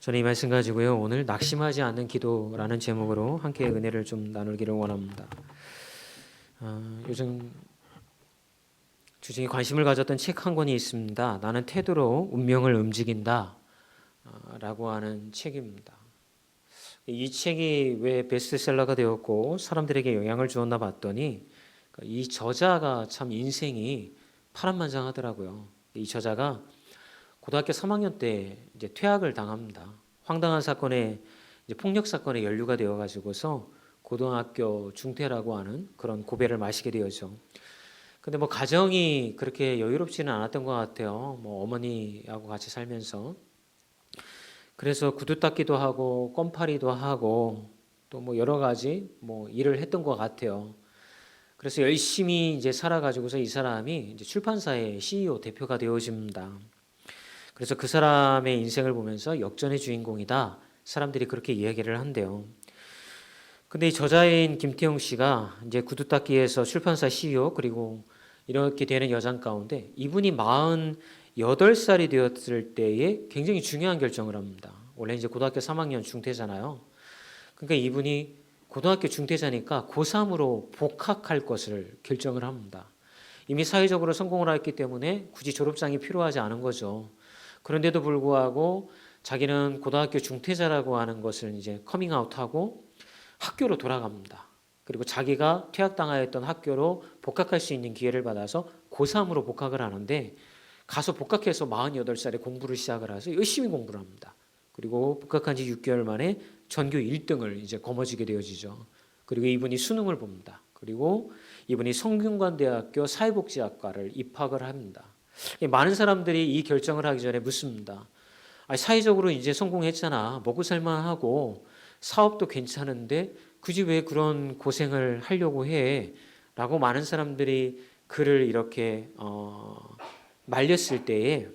저는 이 말씀 가지고요. 오늘 낙심하지 않는 기도라는 제목으로 함께 은혜를 좀 나누기를 원합니다. 요즘 주중에 관심을 가졌던 책 한 권이 있습니다. 나는 태도로 운명을 움직인다 라고 하는 책입니다. 이 책이 왜 베스트셀러가 되었고 사람들에게 영향을 주었나 봤더니 이 저자가 참 인생이 파란만장하더라고요. 이 저자가 고등학교 3학년 때 이제 퇴학을 당합니다. 황당한 사건에 이제 폭력 사건에 연루가 되어 가지고서 고등학교 중퇴라고 하는 그런 고배를 마시게 되었죠. 근데 뭐 가정이 그렇게 여유롭지는 않았던 것 같아요. 뭐 어머니하고 같이 살면서 그래서 구두 닦기도 하고 껌파리도 하고 또 뭐 여러 가지 뭐 일을 했던 것 같아요. 그래서 열심히 이제 살아가지고서 이 사람이 이제 출판사의 CEO 대표가 되어집니다. 그래서 그 사람의 인생을 보면서 역전의 주인공이다. 사람들이 그렇게 이야기를 한대요. 근데 이 저자인 김태용 씨가 이제 구두 닦기에서 출판사 CEO 그리고 이렇게 되는 여장 가운데 이분이 48살이 되었을 때에 굉장히 중요한 결정을 합니다. 원래 이제 고등학교 3학년 중퇴잖아요. 그러니까 이분이 고등학교 중퇴자니까 고3으로 복학할 것을 결정을 합니다. 이미 사회적으로 성공을 했기 때문에 굳이 졸업장이 필요하지 않은 거죠. 그런데도 불구하고 자기는 고등학교 중퇴자라고 하는 것을 이제 커밍아웃하고 학교로 돌아갑니다. 그리고 자기가 퇴학당하였던 학교로 복학할 수 있는 기회를 받아서 고3으로 복학을 하는데 가서 복학해서 48살에 공부를 시작을 해서 열심히 공부를 합니다. 그리고 복학한 지 6개월 만에 전교 1등을 이제 거머쥐게 되어지죠. 그리고 이분이 수능을 봅니다. 그리고 이분이 성균관대학교 사회복지학과를 입학을 합니다. 많은 사람들이 이 결정을 하기 전에 묻습니다. 사회적으로 이제 성공했잖아. 먹고 살만하고 사업도 괜찮은데 굳이 왜 그런 고생을 하려고 해? 라고 많은 사람들이 그를 이렇게 말렸을 때에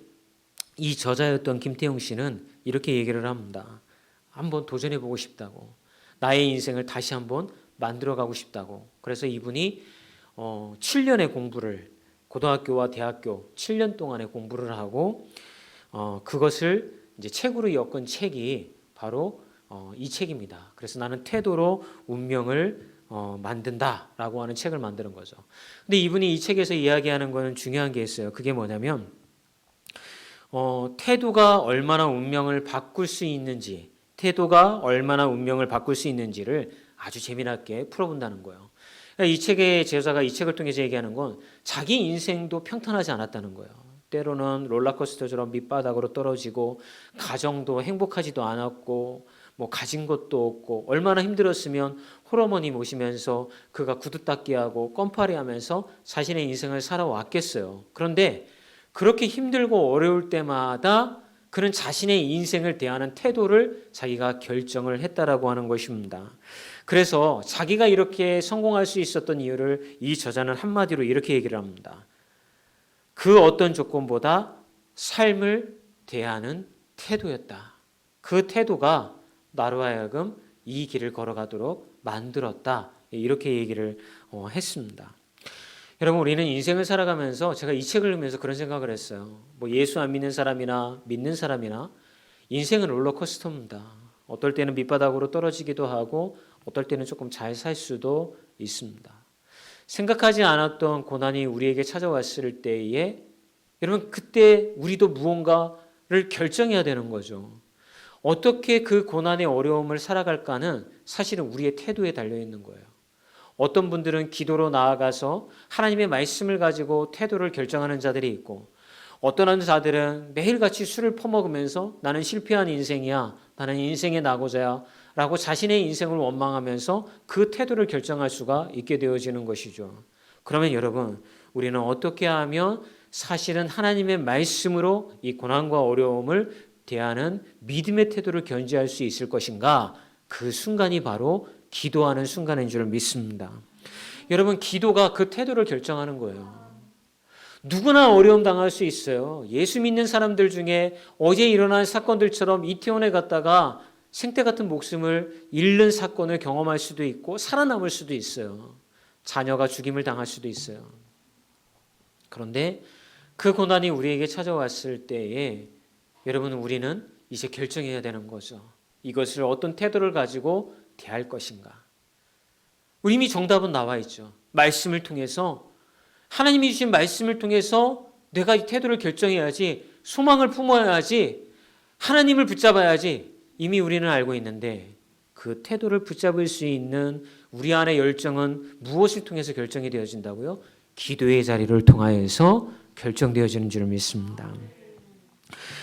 이 저자였던 김태용 씨는 이렇게 얘기를 합니다. 한번 도전해보고 싶다고. 나의 인생을 다시 한번 만들어가고 싶다고. 그래서 이분이 7년의 공부를 고등학교와 대학교 7년 동안의 공부를 하고 그것을 이제 책으로 엮은 책이 바로 이 책입니다. 그래서 나는 태도로 운명을 만든다라고 하는 책을 만드는 거죠. 근데 이분이 이 책에서 이야기하는 거는 중요한 게 있어요. 그게 뭐냐면 태도가 얼마나 운명을 바꿀 수 있는지, 태도가 얼마나 운명을 바꿀 수 있는지를 아주 재미나게 풀어본다는 거예요. 이 책의 제자가 이 책을 통해서 얘기하는 건 자기 인생도 평탄하지 않았다는 거예요. 때로는 롤러코스터처럼 밑바닥으로 떨어지고 가정도 행복하지도 않았고 뭐 가진 것도 없고 얼마나 힘들었으면 홀어머니 모시면서 그가 구두 닦기 하고 껌파리 하면서 자신의 인생을 살아왔겠어요. 그런데 그렇게 힘들고 어려울 때마다 그는 자신의 인생을 대하는 태도를 자기가 결정을 했다라고 하는 것입니다. 그래서 자기가 이렇게 성공할 수 있었던 이유를 이 저자는 한마디로 이렇게 얘기를 합니다. 그 어떤 조건보다 삶을 대하는 태도였다. 그 태도가 나로 하여금 이 길을 걸어가도록 만들었다. 이렇게 얘기를 했습니다. 여러분, 우리는 인생을 살아가면서 제가 이 책을 읽으면서 그런 생각을 했어요. 뭐 예수 안 믿는 사람이나 믿는 사람이나 인생은 롤러코스터입니다. 어떨 때는 밑바닥으로 떨어지기도 하고 어떨 때는 조금 잘 살 수도 있습니다. 생각하지 않았던 고난이 우리에게 찾아왔을 때에 여러분 그때 우리도 무언가를 결정해야 되는 거죠. 어떻게 그 고난의 어려움을 살아갈까는 사실은 우리의 태도에 달려있는 거예요. 어떤 분들은 기도로 나아가서 하나님의 말씀을 가지고 태도를 결정하는 자들이 있고 어떤 자들은 매일같이 술을 퍼먹으면서 나는 실패한 인생이야. 나는 인생의 낙오자야. 라고 자신의 인생을 원망하면서 그 태도를 결정할 수가 있게 되어지는 것이죠. 그러면 여러분, 우리는 어떻게 하면 사실은 하나님의 말씀으로 이 고난과 어려움을 대하는 믿음의 태도를 견지할 수 있을 것인가? 그 순간이 바로 기도하는 순간인 줄 믿습니다. 여러분, 기도가 그 태도를 결정하는 거예요. 누구나 어려움 당할 수 있어요. 예수 믿는 사람들 중에 어제 일어난 사건들처럼 이태원에 갔다가 생태 같은 목숨을 잃는 사건을 경험할 수도 있고 살아남을 수도 있어요. 자녀가 죽임을 당할 수도 있어요. 그런데 그 고난이 우리에게 찾아왔을 때에 여러분 우리는 이제 결정해야 되는 거죠. 이것을 어떤 태도를 가지고 대할 것인가. 우리 이미 정답은 나와 있죠. 말씀을 통해서, 하나님이 주신 말씀을 통해서 내가 이 태도를 결정해야지, 소망을 품어야지, 하나님을 붙잡아야지. 이미 우리는 알고 있는데 그 태도를 붙잡을 수 있는 우리 안의 열정은 무엇을 통해서 결정이 되어진다고요? 기도의 자리를 통하여서 결정되어지는 줄 믿습니다.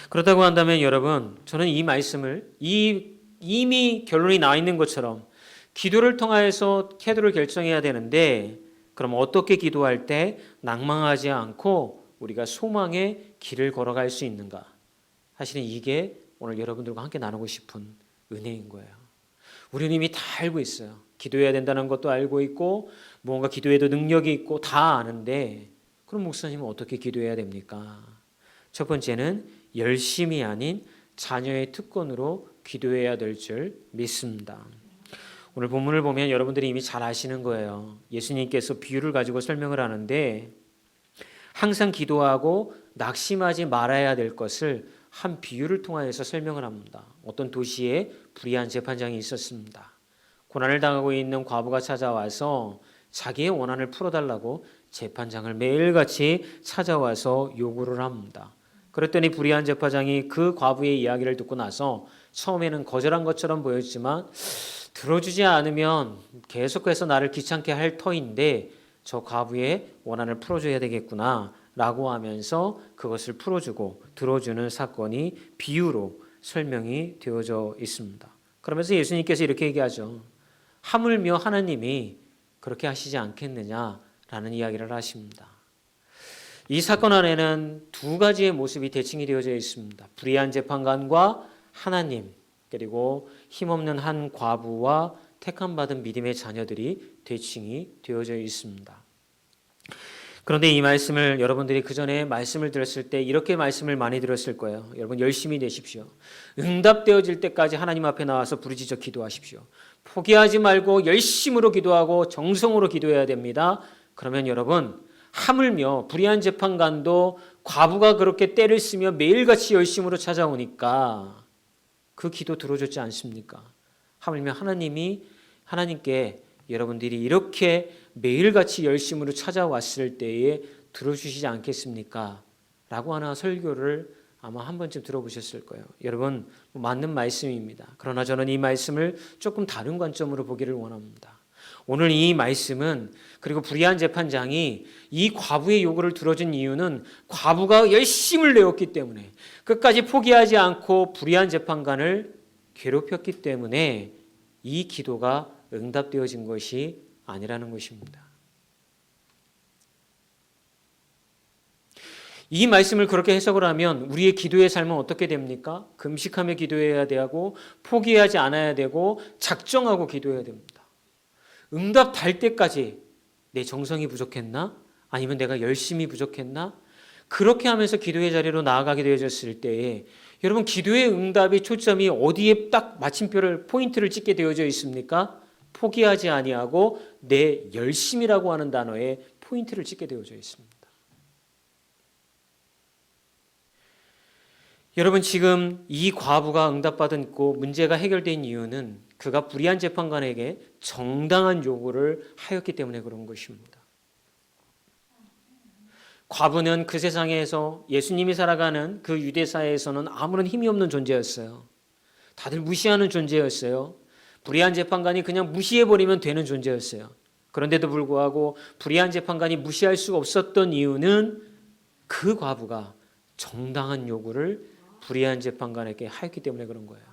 그렇다고 한다면 여러분, 저는 이 말씀을 이미 결론이 나 있는 것처럼 기도를 통하여서 태도를 결정해야 되는데, 그럼 어떻게 기도할 때 낭망하지 않고 우리가 소망의 길을 걸어갈 수 있는가? 사실은 이게 오늘 여러분들과 함께 나누고 싶은 은혜인 거예요. 우리는 이미 다 알고 있어요. 기도해야 된다는 것도 알고 있고 무언가 기도에도 능력이 있고 다 아는데, 그럼 목사님은 어떻게 기도해야 됩니까? 첫 번째는 열심이 아닌 자녀의 특권으로 기도해야 될 줄 믿습니다. 오늘 본문을 보면 여러분들이 이미 잘 아시는 거예요. 예수님께서 비유를 가지고 설명을 하는데, 항상 기도하고 낙심하지 말아야 될 것을 한 비유를 통하여서 설명을 합니다. 어떤 도시에 불의한 재판장이 있었습니다. 고난을 당하고 있는 과부가 찾아와서 자기의 원한을 풀어달라고 재판장을 매일같이 찾아와서 요구를 합니다. 그랬더니 불의한 재판장이 그 과부의 이야기를 듣고 나서 처음에는 거절한 것처럼 보였지만, 들어주지 않으면 계속해서 나를 귀찮게 할 터인데 저 과부의 원한을 풀어줘야 되겠구나 라고 하면서 그것을 풀어주고 들어주는 사건이 비유로 설명이 되어져 있습니다. 그러면서 예수님께서 이렇게 얘기하죠. 하물며 하나님이 그렇게 하시지 않겠느냐라는 이야기를 하십니다. 이 사건 안에는 두 가지의 모습이 대칭이 되어져 있습니다. 불의한 재판관과 하나님, 그리고 힘없는 한 과부와 택함받은 믿음의 자녀들이 대칭이 되어져 있습니다. 그런데 이 말씀을 여러분들이 그 전에 말씀을 들었을 때 이렇게 말씀을 많이 들었을 거예요. 여러분 열심히 되십시오. 응답되어질 때까지 하나님 앞에 나와서 부르짖어 기도하십시오. 포기하지 말고 열심으로 기도하고 정성으로 기도해야 됩니다. 그러면 여러분, 하물며 불의한 재판관도 과부가 그렇게 때를 쓰며 매일같이 열심으로 찾아오니까 그 기도 들어줬지 않습니까? 하물며 하나님께 여러분들이 이렇게 매일같이 열심으로 찾아왔을 때에 들어주시지 않겠습니까? 라고 하나 설교를 아마 한 번쯤 들어보셨을 거예요. 여러분, 맞는 말씀입니다. 그러나 저는 이 말씀을 조금 다른 관점으로 보기를 원합니다. 오늘 이 말씀은, 그리고 불의한 재판장이 이 과부의 요구를 들어준 이유는 과부가 열심을 내었기 때문에, 끝까지 포기하지 않고 불의한 재판관을 괴롭혔기 때문에 이 기도가 응답되어진 것이 아니라는 것입니다. 이 말씀을 그렇게 해석을 하면 우리의 기도의 삶은 어떻게 됩니까? 금식하며 기도해야 되고 포기하지 않아야 되고 작정하고 기도해야 됩니다. 응답 달 때까지 내 정성이 부족했나? 아니면 내가 열심히 부족했나? 그렇게 하면서 기도의 자리로 나아가게 되어졌을 때에 여러분, 기도의 응답의 초점이 어디에 딱 마침표를 포인트를 찍게 되어져 있습니까? 포기하지 아니하고 내 열심이라고 하는 단어에 포인트를 찍게 되어져 있습니다. 여러분, 지금 이 과부가 응답받았고 문제가 해결된 이유는 그가 불의한 재판관에게 정당한 요구를 하였기 때문에 그런 것입니다. 과부는 그 세상에서 예수님이 살아가는 그 유대사회에서는 아무런 힘이 없는 존재였어요. 다들 무시하는 존재였어요. 불의한 재판관이 그냥 무시해버리면 되는 존재였어요. 그런데도 불구하고 불의한 재판관이 무시할 수가 없었던 이유는 그 과부가 정당한 요구를 불의한 재판관에게 하였기 때문에 그런 거예요.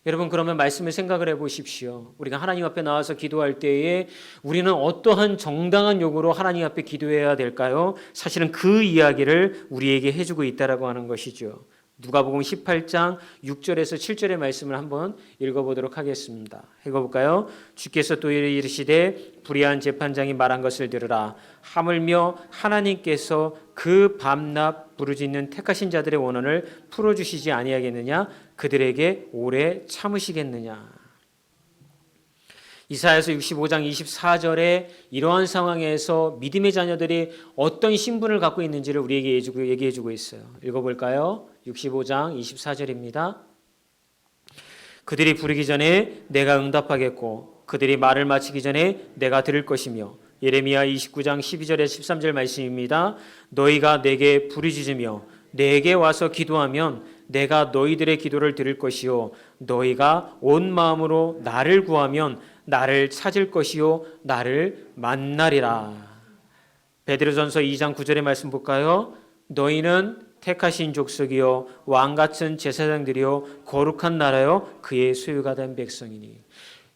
여러분, 그러면 말씀을 생각을 해보십시오. 우리가 하나님 앞에 나와서 기도할 때에 우리는 어떠한 정당한 요구로 하나님 앞에 기도해야 될까요? 사실은 그 이야기를 우리에게 해주고 있다라고 하는 것이죠. 누가복음 18장 6절에서 7절의 말씀을 한번 읽어보도록 하겠습니다. 읽어볼까요? 주께서 또 이르시되 불의한 재판장이 말한 것을 들으라. 하물며 하나님께서 그 밤낮 부르짖는 택하신 자들의 원한을 풀어주시지 아니하겠느냐? 그들에게 오래 참으시겠느냐? 이사야서 65장 24절에 이러한 상황에서 믿음의 자녀들이 어떤 신분을 갖고 있는지를 우리에게 얘기해주고 있어요. 읽어볼까요? 65장 24절입니다. 그들이 부르기 전에 내가 응답하겠고 그들이 말을 마치기 전에 내가 들을 것이며, 예레미야 29장 12절에 13절 말씀입니다. 너희가 내게 부르짖으며 내게 와서 기도하면 내가 너희들의 기도를 들을 것이요 너희가 온 마음으로 나를 구하면 나를 찾을 것이요 나를 만나리라. 베드로전서 2장 9절의 말씀 볼까요? 너희는 택하신 족속이요 왕같은 제사장들이요 거룩한 나라요 그의 소유가 된 백성이니.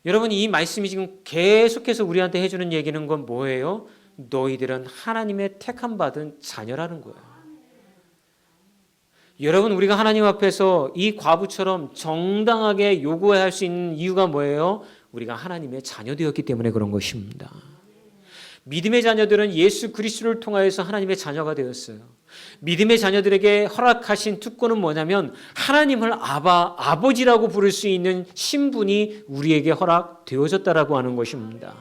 여러분, 이 말씀이 지금 계속해서 우리한테 해주는 얘기는 건 뭐예요? 너희들은 하나님의 택함 받은 자녀라는 거예요. 여러분, 우리가 하나님 앞에서 이 과부처럼 정당하게 요구할 수 있는 이유가 뭐예요? 우리가 하나님의 자녀되었기 때문에 그런 것입니다. 믿음의 자녀들은 예수 그리스도를 통하여서 하나님의 자녀가 되었어요. 믿음의 자녀들에게 허락하신 특권은 뭐냐면 하나님을 아버지라고 부를 수 있는 신분이 우리에게 허락되어졌다라고 하는 것입니다.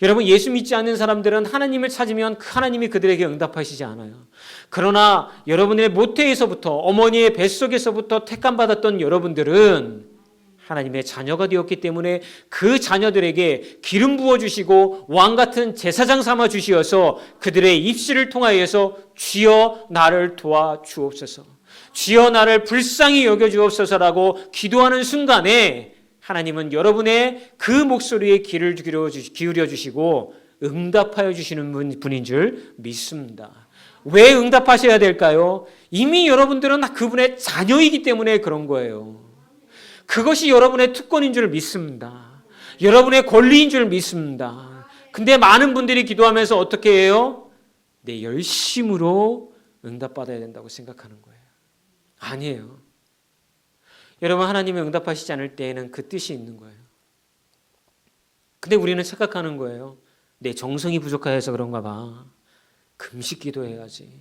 여러분, 예수 믿지 않는 사람들은 하나님을 찾으면 하나님이 그들에게 응답하시지 않아요. 그러나 여러분의 모태에서부터, 어머니의 뱃속에서부터 택함받았던 여러분들은 하나님의 자녀가 되었기 때문에 그 자녀들에게 기름 부어주시고 왕같은 제사장 삼아 주시어서 그들의 입술을 통하여서 주여 나를 도와주옵소서, 주여 나를 불쌍히 여겨주옵소서라고 기도하는 순간에 하나님은 여러분의 그 목소리에 귀를 기울여 주시고 응답하여 주시는 분인 줄 믿습니다. 왜 응답하셔야 될까요? 이미 여러분들은 그분의 자녀이기 때문에 그런 거예요. 그것이 여러분의 특권인 줄 믿습니다. 여러분의 권리인 줄 믿습니다. 근데 많은 분들이 기도하면서 어떻게 해요? 내 열심으로 응답받아야 된다고 생각하는 거예요. 아니에요. 여러분, 하나님이 응답하시지 않을 때에는 그 뜻이 있는 거예요. 근데 우리는 착각하는 거예요. 내 정성이 부족해서 그런가 봐. 금식 기도해야지.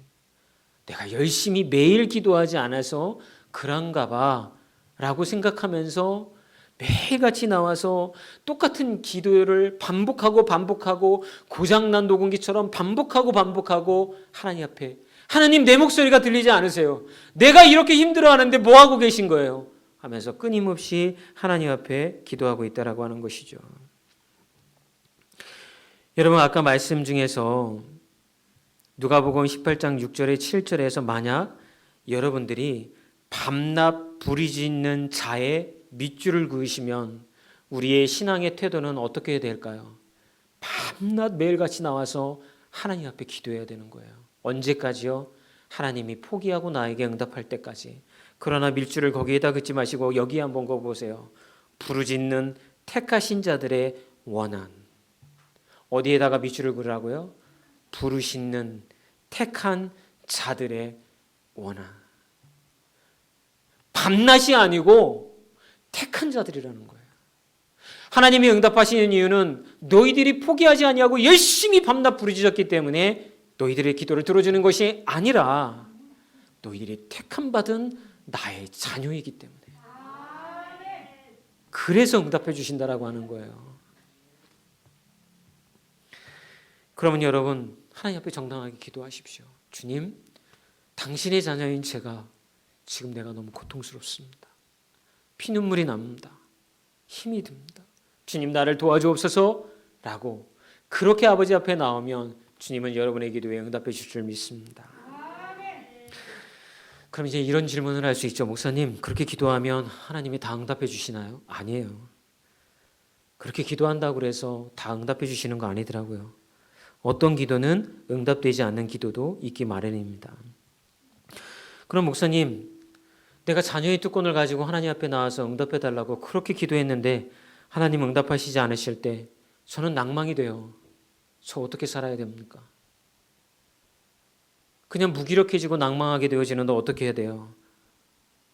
내가 열심히 매일 기도하지 않아서 그런가 봐 라고 생각하면서 매일같이 나와서 똑같은 기도를 반복하고 고장난 녹음기처럼 반복하고 하나님 앞에, 하나님 내 목소리가 들리지 않으세요? 내가 이렇게 힘들어하는데 뭐하고 계신 거예요? 하면서 끊임없이 하나님 앞에 기도하고 있다라고 하는 것이죠. 여러분, 아까 말씀 중에서 누가복음 18장 6절에 7절에서 만약 여러분들이 밤낮 부르짖는 자의 밑줄을 그으시면 우리의 신앙의 태도는 어떻게 될까요? 밤낮 매일같이 나와서 하나님 앞에 기도해야 되는 거예요. 언제까지요? 하나님이 포기하고 나에게 응답할 때까지. 그러나 밀줄을 거기에다 긋지 마시고 여기 한번 보세요. 부르짖는 택하신 자들의 원한. 어디에다가 밑줄을 그으라고요? 부르짖는 택한 자들의 원한. 밤낮이 아니고 택한 자들이라는 거예요. 하나님이 응답하시는 이유는 너희들이 포기하지 아니하고 열심히 밤낮 부르짖었기 때문에 너희들의 기도를 들어주는 것이 아니라 너희들이 택함 받은 나의 자녀이기 때문에 그래서 응답해 주신다라고 하는 거예요. 그러면 여러분, 하나님 앞에 정당하게 기도하십시오. 주님, 당신의 자녀인 제가 지금 내가 너무 고통스럽습니다. 피눈물이 납니다. 힘이 듭니다. 주님, 나를 도와주옵소서 라고 그렇게 아버지 앞에 나오면 주님은 여러분의 기도에 응답해 주실 줄 믿습니다. 그럼 이제 이런 질문을 할 수 있죠. 목사님, 그렇게 기도하면 하나님이 다 응답해 주시나요? 아니에요. 그렇게 기도한다고 해서 다 응답해 주시는 거 아니더라고요. 어떤 기도는 응답되지 않는 기도도 있기 마련입니다. 그럼 목사님, 내가 자녀의 특권을 가지고 하나님 앞에 나와서 응답해 달라고 그렇게 기도했는데 하나님 응답하시지 않으실 때 저는 낭망이 돼요. 저 어떻게 살아야 됩니까? 그냥 무기력해지고 낭망하게 되어지는데 어떻게 해야 돼요?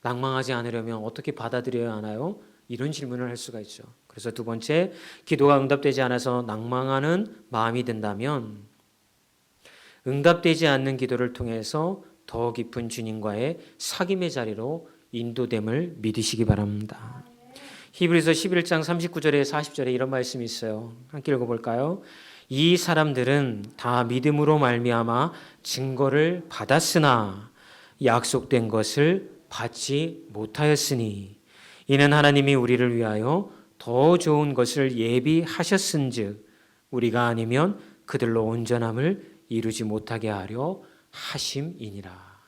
낭망하지 않으려면 어떻게 받아들여야 하나요? 이런 질문을 할 수가 있죠. 그래서 두 번째, 기도가 응답되지 않아서 낭망하는 마음이 든다면 응답되지 않는 기도를 통해서 더 깊은 주님과의 사귐의 자리로 인도됨을 믿으시기 바랍니다. 히브리서 11장 39절에 40절에 이런 말씀이 있어요. 함께 읽어볼까요? 이 사람들은 다 믿음으로 말미암아 증거를 받았으나 약속된 것을 받지 못하였으니 이는 하나님이 우리를 위하여 더 좋은 것을 예비하셨은즉 우리가 아니면 그들로 온전함을 이루지 못하게 하려 하심이니라.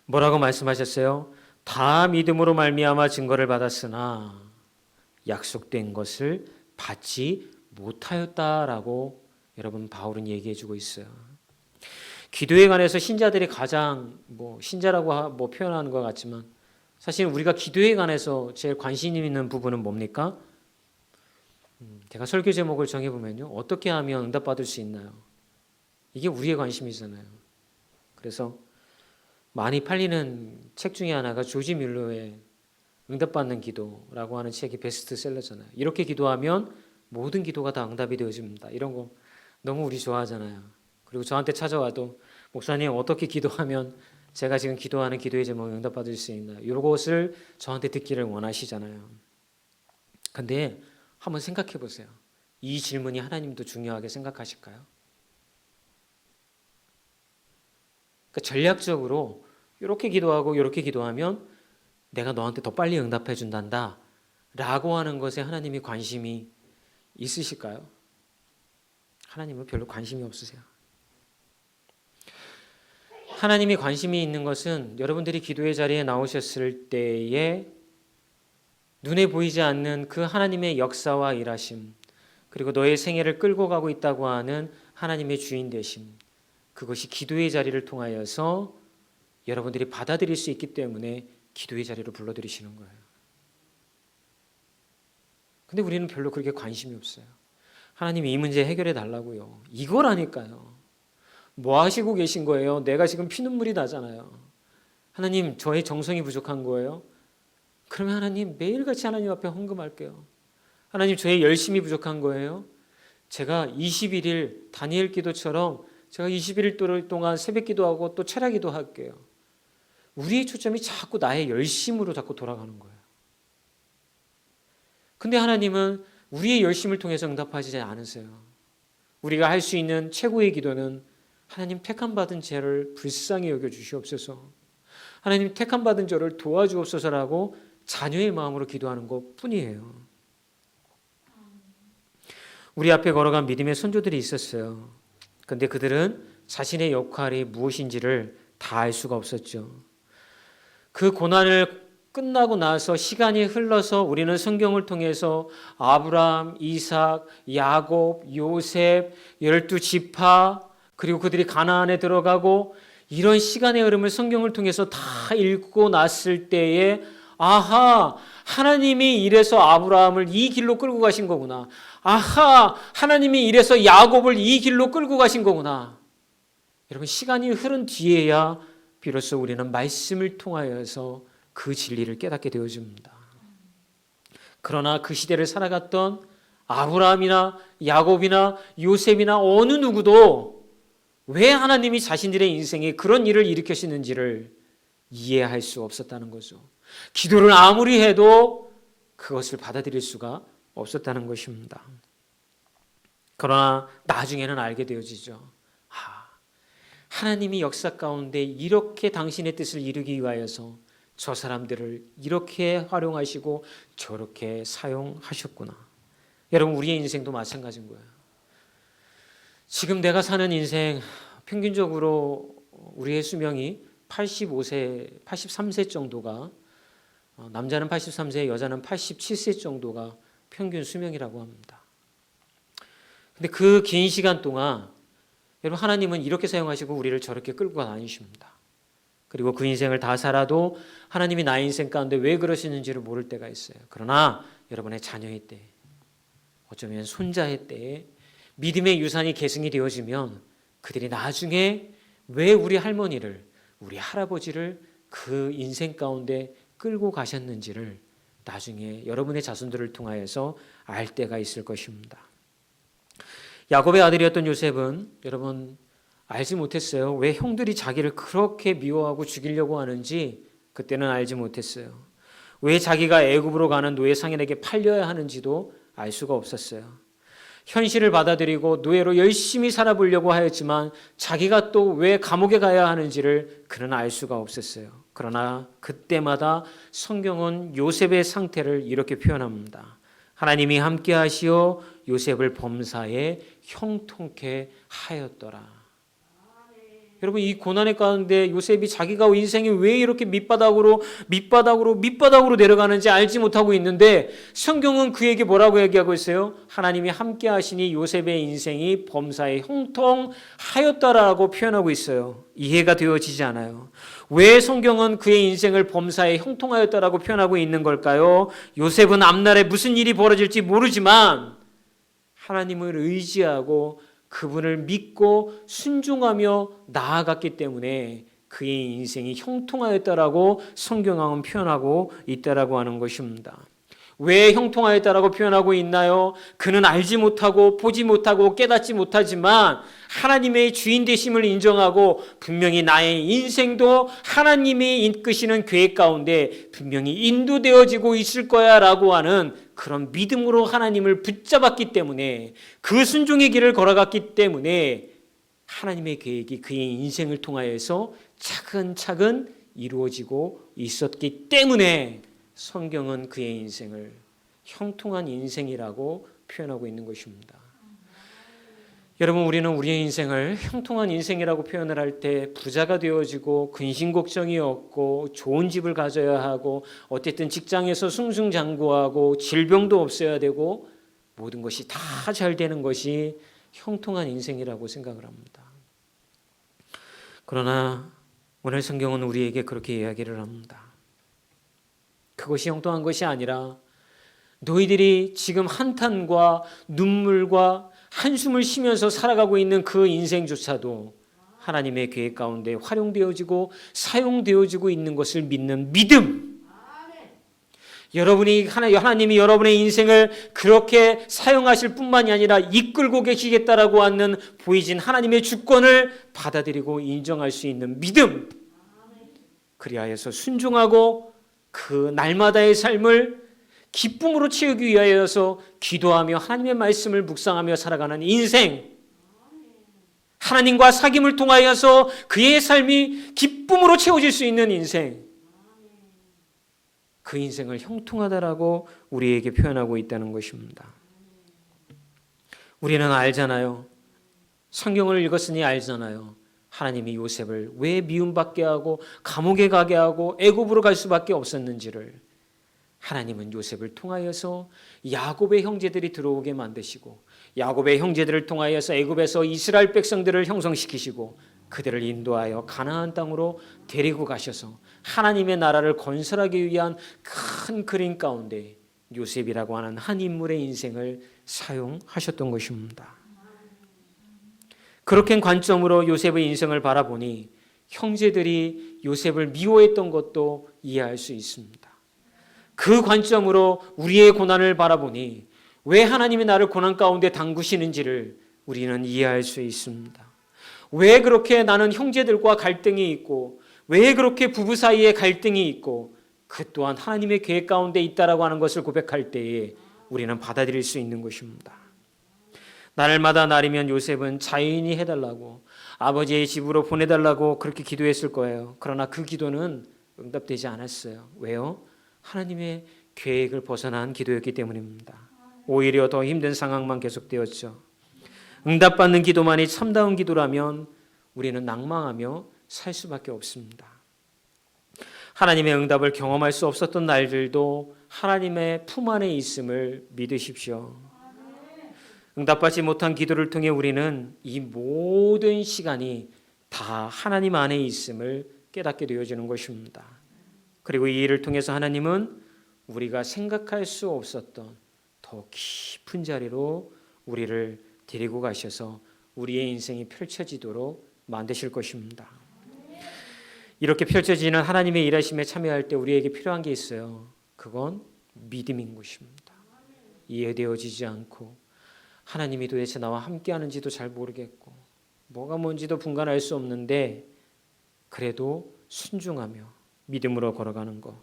뭐라고 말씀하셨어요? 다 믿음으로 말미암아 증거를 받았으나 약속된 것을 받지 못하였다라고 여러분 바울은 얘기해주고 있어요. 기도에 관해서 신자들이 가장 신자라고 표현하는 것 같지만 사실 우리가 기도에 관해서 제일 관심 있는 부분은 뭡니까? 제가 설교 제목을 정해보면요. 어떻게 하면 응답받을 수 있나요? 이게 우리의 관심이잖아요. 그래서 많이 팔리는 책 중에 하나가 조지 뮬러의 응답받는 기도라고 하는 책이 베스트셀러잖아요. 이렇게 기도하면 모든 기도가 다 응답이 되어집니다. 이런 거 너무 우리 좋아하잖아요. 그리고 저한테 찾아와도 목사님 어떻게 기도하면 제가 지금 기도하는 기도의 제목이 응답받을 수 있나요? 이것을 저한테 듣기를 원하시잖아요. 근데 한번 생각해 보세요. 이 질문이 하나님도 중요하게 생각하실까요? 그러니까 전략적으로 이렇게 기도하고 이렇게 기도하면 내가 너한테 더 빨리 응답해 준단다 라고 하는 것에 하나님이 관심이 있으실까요? 하나님은 별로 관심이 없으세요. 하나님이 관심이 있는 것은 여러분들이 기도의 자리에 나오셨을 때에 눈에 보이지 않는 그 하나님의 역사와 일하심, 그리고 너의 생애를 끌고 가고 있다고 하는 하나님의 주인 되심, 그것이 기도의 자리를 통하여서 여러분들이 받아들일 수 있기 때문에 기도의 자리로 불러들이시는 거예요. 근데 우리는 별로 그렇게 관심이 없어요. 하나님 이 문제 해결해 달라고요. 이거라니까요. 뭐 하시고 계신 거예요? 내가 지금 피눈물이 나잖아요. 하나님 저의 정성이 부족한 거예요? 그러면 하나님 매일같이 하나님 앞에 헌금할게요. 하나님 저의 열심이 부족한 거예요? 제가 21일 다니엘 기도처럼 제가 21일 동안 새벽 기도하고 또 철야 기도할게요. 우리의 초점이 자꾸 나의 열심으로 자꾸 돌아가는 거예요. 근데 하나님은 우리의 열심을 통해서 응답하지 않으세요. 우리가 할 수 있는 최고의 기도는 하나님 택함받은 죄를 불쌍히 여겨주시옵소서, 하나님 택함받은 저를 도와주옵소서라고 자녀의 마음으로 기도하는 것뿐이에요. 우리 앞에 걸어간 믿음의 선조들이 있었어요. 그런데 그들은 자신의 역할이 무엇인지를 다 알 수가 없었죠. 그 고난을 끝나고 나서 시간이 흘러서 우리는 성경을 통해서 아브라함, 이삭, 야곱, 요셉, 12지파, 그리고 그들이 가나안에 들어가고 이런 시간의 흐름을 성경을 통해서 다 읽고 났을 때에 아하, 하나님이 이래서 아브라함을 이 길로 끌고 가신 거구나. 아하, 하나님이 이래서 야곱을 이 길로 끌고 가신 거구나. 여러분, 시간이 흐른 뒤에야 비로소 우리는 말씀을 통하여서 그 진리를 깨닫게 되어집니다. 그러나 그 시대를 살아갔던 아브라함이나 야곱이나 요셉이나 어느 누구도 왜 하나님이 자신들의 인생에 그런 일을 일으키시는지를 이해할 수 없었다는 거죠. 기도를 아무리 해도 그것을 받아들일 수가 없었다는 것입니다. 그러나 나중에는 알게 되어지죠. 하나님이 역사 가운데 이렇게 당신의 뜻을 이루기 위하여서 저 사람들을 이렇게 활용하시고 저렇게 사용하셨구나. 여러분, 우리의 인생도 마찬가지인 거예요. 지금 내가 사는 인생 평균적으로 우리의 수명이 85세, 83세 정도가, 남자는 83세, 여자는 87세 정도가 평균 수명이라고 합니다. 근데 그 긴 시간 동안 여러분, 하나님은 이렇게 사용하시고 우리를 저렇게 끌고 다니십니다. 그리고 그 인생을 다 살아도 하나님이 나의 인생 가운데 왜 그러시는지를 모를 때가 있어요. 그러나 여러분의 자녀의 때, 어쩌면 손자의 때에 믿음의 유산이 계승이 되어지면 그들이 나중에 왜 우리 할머니를, 우리 할아버지를 그 인생 가운데 끌고 가셨는지를 나중에 여러분의 자손들을 통하여서 알 때가 있을 것입니다. 야곱의 아들이었던 요셉은 여러분 알지 못했어요. 왜 형들이 자기를 그렇게 미워하고 죽이려고 하는지 그때는 알지 못했어요. 왜 자기가 애굽으로 가는 노예 상인에게 팔려야 하는지도 알 수가 없었어요. 현실을 받아들이고 노예로 열심히 살아보려고 하였지만 자기가 또 왜 감옥에 가야 하는지를 그는 알 수가 없었어요. 그러나 그때마다 성경은 요셉의 상태를 이렇게 표현합니다. 하나님이 함께 하시어 요셉을 범사에 형통케 하였더라. 여러분, 이 고난의 가운데 요셉이 자기가 인생이 왜 이렇게 밑바닥으로 내려가는지 알지 못하고 있는데 성경은 그에게 뭐라고 얘기하고 있어요? 하나님이 함께 하시니 요셉의 인생이 범사에 형통하였다라고 표현하고 있어요. 이해가 되어지지 않아요. 왜 성경은 그의 인생을 범사에 형통하였다라고 표현하고 있는 걸까요? 요셉은 앞날에 무슨 일이 벌어질지 모르지만 하나님을 의지하고 그분을 믿고 순종하며 나아갔기 때문에 그의 인생이 형통하였다라고 성경은 표현하고 있다라고 하는 것입니다. 왜 형통하였다라고 표현하고 있나요? 그는 알지 못하고 보지 못하고 깨닫지 못하지만 하나님의 주인 되심을 인정하고 분명히 나의 인생도 하나님이 이끄시는 계획 가운데 분명히 인도되어지고 있을 거야 라고 하는 그런 믿음으로 하나님을 붙잡았기 때문에 그 순종의 길을 걸어갔기 때문에 하나님의 계획이 그의 인생을 통하여서 차근차근 이루어지고 있었기 때문에 성경은 그의 인생을 형통한 인생이라고 표현하고 있는 것입니다. 여러분, 우리는 우리의 인생을 형통한 인생이라고 표현을 할 때 부자가 되어지고 근심 걱정이 없고 좋은 집을 가져야 하고 어쨌든 직장에서 승승장구하고 질병도 없어야 되고 모든 것이 다 잘 되는 것이 형통한 인생이라고 생각을 합니다. 그러나 오늘 성경은 우리에게 그렇게 이야기를 합니다. 그것이 형통한 것이 아니라 너희들이 지금 한탄과 눈물과 한숨을 쉬면서 살아가고 있는 그 인생조차도 하나님의 계획 가운데 활용되어지고 사용되어지고 있는 것을 믿는 믿음. 하나님이 여러분의 인생을 그렇게 사용하실 뿐만이 아니라 이끌고 계시겠다라고 하는 보이진 하나님의 주권을 받아들이고 인정할 수 있는 믿음. 그리하여서 순종하고 그 날마다의 삶을 기쁨으로 채우기 위하여서 기도하며 하나님의 말씀을 묵상하며 살아가는 인생, 하나님과 사귐을 통하여서 그의 삶이 기쁨으로 채워질 수 있는 인생, 그 인생을 형통하다라고 우리에게 표현하고 있다는 것입니다. 우리는 알잖아요. 성경을 읽었으니 알잖아요. 하나님이 요셉을 왜 미움받게 하고 감옥에 가게 하고 애굽으로 갈 수밖에 없었는지를. 하나님은 요셉을 통하여서 야곱의 형제들이 들어오게 만드시고 야곱의 형제들을 통하여서 애굽에서 이스라엘 백성들을 형성시키시고 그들을 인도하여 가나안 땅으로 데리고 가셔서 하나님의 나라를 건설하기 위한 큰 그림 가운데 요셉이라고 하는 한 인물의 인생을 사용하셨던 것입니다. 그렇게 관점으로 요셉의 인생을 바라보니 형제들이 요셉을 미워했던 것도 이해할 수 있습니다. 그 관점으로 우리의 고난을 바라보니 왜 하나님이 나를 고난 가운데 담그시는지를 우리는 이해할 수 있습니다. 왜 그렇게 나는 형제들과 갈등이 있고 왜 그렇게 부부 사이에 갈등이 있고 그 또한 하나님의 계획 가운데 있다라고 하는 것을 고백할 때에 우리는 받아들일 수 있는 것입니다. 날마다 날이면 요셉은 자인이 해달라고 아버지의 집으로 보내달라고 그렇게 기도했을 거예요. 그러나 그 기도는 응답되지 않았어요. 왜요? 하나님의 계획을 벗어난 기도였기 때문입니다. 오히려 더 힘든 상황만 계속되었죠. 응답받는 기도만이 참다운 기도라면 우리는 낭망하며 살 수밖에 없습니다. 하나님의 응답을 경험할 수 없었던 날들도 하나님의 품 안에 있음을 믿으십시오. 응답받지 못한 기도를 통해 우리는 이 모든 시간이 다 하나님 안에 있음을 깨닫게 되어지는 것입니다. 그리고 이 일을 통해서 하나님은 우리가 생각할 수 없었던 더 깊은 자리로 우리를 데리고 가셔서 우리의 인생이 펼쳐지도록 만드실 것입니다. 이렇게 펼쳐지는 하나님의 일하심에 참여할 때 우리에게 필요한 게 있어요. 그건 믿음인 것입니다. 이해되어지지 않고 하나님이 도대체 나와 함께하는지도 잘 모르겠고 뭐가 뭔지도 분간할 수 없는데 그래도 순종하며 믿음으로 걸어가는 것.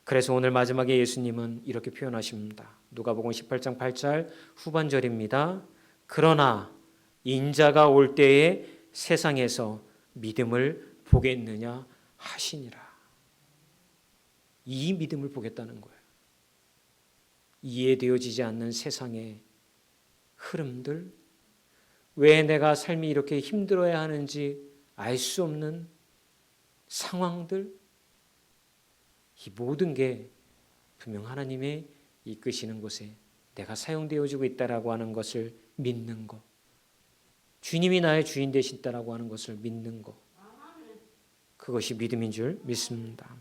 그래서 오늘 마지막에 예수님은 이렇게 표현하십니다. 누가복음 18장 8절 후반절입니다. 그러나 인자가 올 때에 세상에서 믿음을 보겠느냐 하시니라. 이 믿음을 보겠다는 거예요. 이해되어지지 않는 세상의 흐름들, 왜 내가 삶이 이렇게 힘들어야 하는지 알 수 없는 상황들, 이 모든 게 분명 하나님의 이끄시는 곳에 내가 사용되어지고 있다라고 하는 것을 믿는 것, 주님이 나의 주인 되신다라고 하는 것을 믿는 것, 그것이 믿음인 줄 믿습니다.